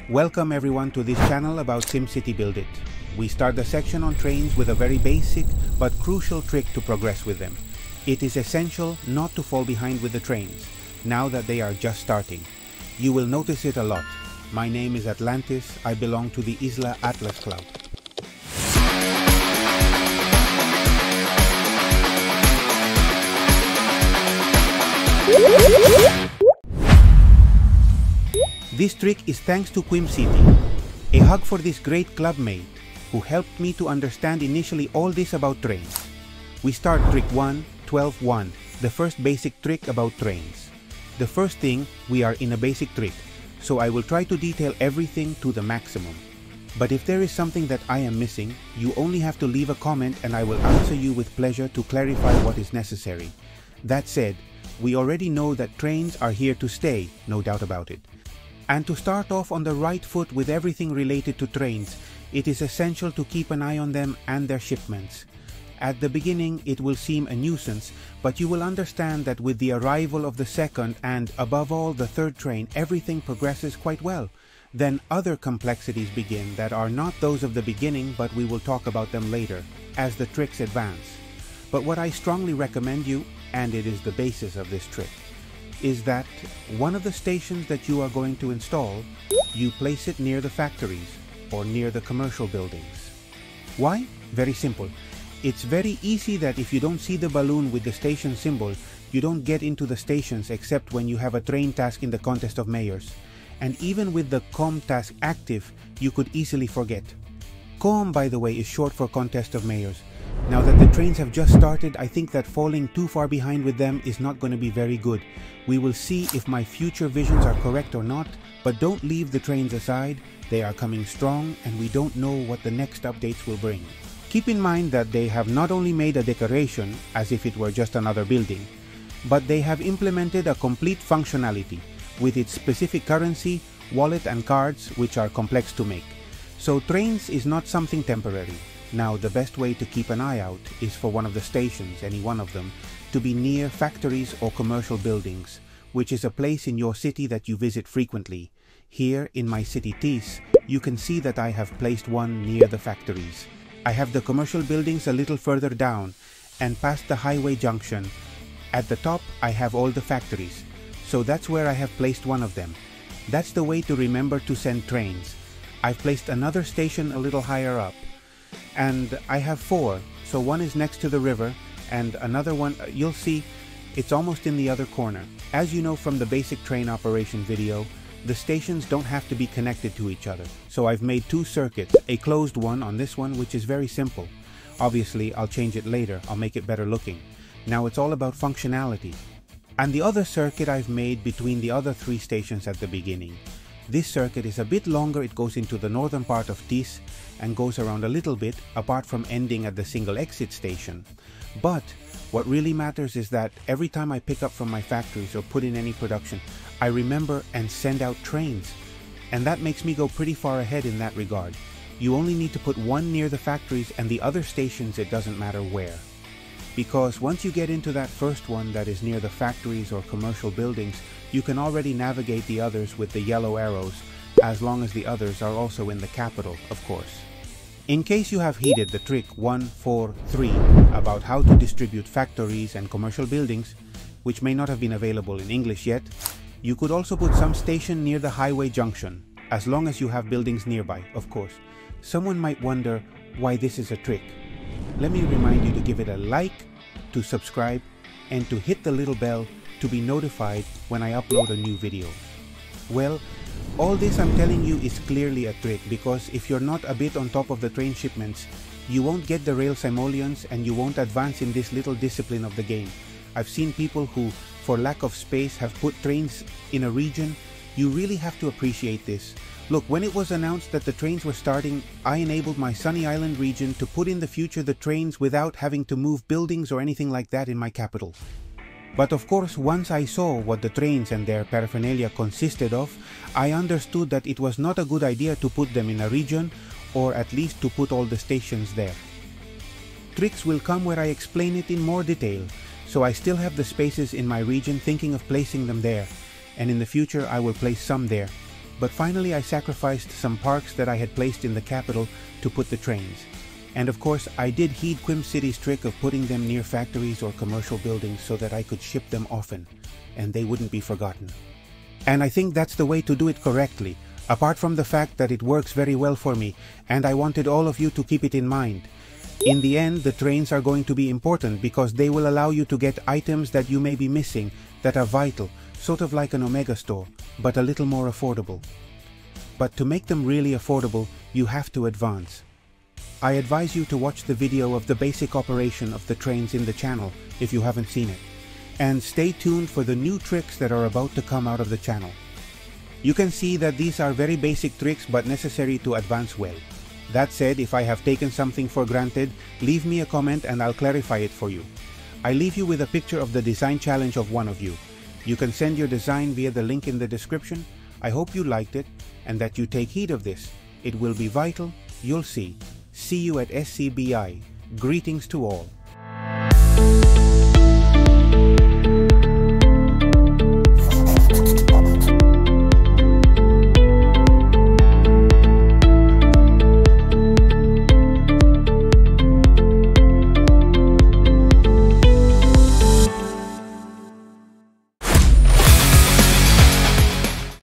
Welcome everyone to this channel about SimCity BuildIt. We start the section on trains with a very basic but crucial trick to progress with them. It is essential not to fall behind with the trains, now that they are just starting. You will notice it a lot. My name is Atlantis, I belong to the Isla Atlas Club. This trick is thanks to SimCity. A hug for this great clubmate who helped me to understand initially all this about trains. We start trick 1, 12.1, the first basic trick about trains. The first thing, we are in a basic trick, so I will try to detail everything to the maximum. But if there is something that I am missing, you only have to leave a comment and I will answer you with pleasure to clarify what is necessary. That said, we already know that trains are here to stay, no doubt about it. And to start off on the right foot with everything related to trains, it is essential to keep an eye on them and their shipments. At the beginning it will seem a nuisance, but you will understand that with the arrival of the second and, above all, the third train, everything progresses quite well. Then other complexities begin that are not those of the beginning, but we will talk about them later, as the tricks advance. But what I strongly recommend you, and it is the basis of this trick, is that one of the stations that you are going to install, you place it near the factories or near the commercial buildings. Why? Very simple. It's very easy that if you don't see the balloon with the station symbol, you don't get into the stations except when you have a train task in the contest of mayors. And even with the COM task active, you could easily forget. COM, by the way, is short for contest of mayors. Now that the trains have just started, I think that falling too far behind with them is not going to be very good. We will see if my future visions are correct or not, but don't leave the trains aside. They are coming strong and we don't know what the next updates will bring. Keep in mind that they have not only made a decoration, as if it were just another building, but they have implemented a complete functionality with its specific currency, wallet and cards, which are complex to make. So trains is not something temporary. Now the best way to keep an eye out is for one of the stations, any one of them, to be near factories or commercial buildings, which is a place in your city that you visit frequently. Here in my city Tis, you can see that I have placed one near the factories. I have the commercial buildings a little further down and past the highway junction. At the top I have all the factories, so that's where I have placed one of them. That's the way to remember to send trains. I've placed another station a little higher up. And I have 4, so one is next to the river and another one, you'll see, it's almost in the other corner. As you know from the basic train operation video, the stations don't have to be connected to each other. So I've made 2 circuits, a closed one on this one, which is very simple. Obviously I'll change it later, I'll make it better looking. Now it's all about functionality. And the other circuit I've made between the other 3 stations at the beginning. This circuit is a bit longer, it goes into the northern part of Tis and goes around a little bit, apart from ending at the single exit station. But what really matters is that every time I pick up from my factories or put in any production, I remember and send out trains. And that makes me go pretty far ahead in that regard. You only need to put one near the factories and the other stations it doesn't matter where. Because once you get into that first one that is near the factories or commercial buildings, you can already navigate the others with the yellow arrows, as long as the others are also in the capital, of course. In case you have heeded the trick 143 about how to distribute factories and commercial buildings, which may not have been available in English yet, you could also put some station near the highway junction, as long as you have buildings nearby, of course. Someone might wonder why this is a trick. Let me remind you to give it a like, to subscribe, and to hit the little bell to be notified when I upload a new video. Well, all this I'm telling you is clearly a trick, because if you're not a bit on top of the train shipments, you won't get the rail simoleons and you won't advance in this little discipline of the game. I've seen people who, for lack of space, have put trains in a region. You really have to appreciate this. Look, when it was announced that the trains were starting, I enabled my Sunny Island region to put in the future the trains without having to move buildings or anything like that in my capital. But of course, once I saw what the trains and their paraphernalia consisted of, I understood that it was not a good idea to put them in a region, or at least to put all the stations there. Tricks will come where I explain it in more detail, so I still have the spaces in my region thinking of placing them there, and in the future I will place some there. but finally I sacrificed some parks that I had placed in the capital to put the trains. And of course, I did heed SimCity's trick of putting them near factories or commercial buildings so that I could ship them often, and they wouldn't be forgotten. And I think that's the way to do it correctly, apart from the fact that it works very well for me, and I wanted all of you to keep it in mind. In the end, the trains are going to be important because they will allow you to get items that you may be missing that are vital, sort of like an Omega store, but a little more affordable. But to make them really affordable, you have to advance. I advise you to watch the video of the basic operation of the trains in the channel if you haven't seen it, and stay tuned for the new tricks that are about to come out of the channel. You can see that these are very basic tricks but necessary to advance well. That said, if I have taken something for granted, leave me a comment and I'll clarify it for you. I leave you with a picture of the design challenge of one of you. You can send your design via the link in the description. I hope you liked it and that you take heed of this. It will be vital, you'll see. See you at SCBI. Greetings to all.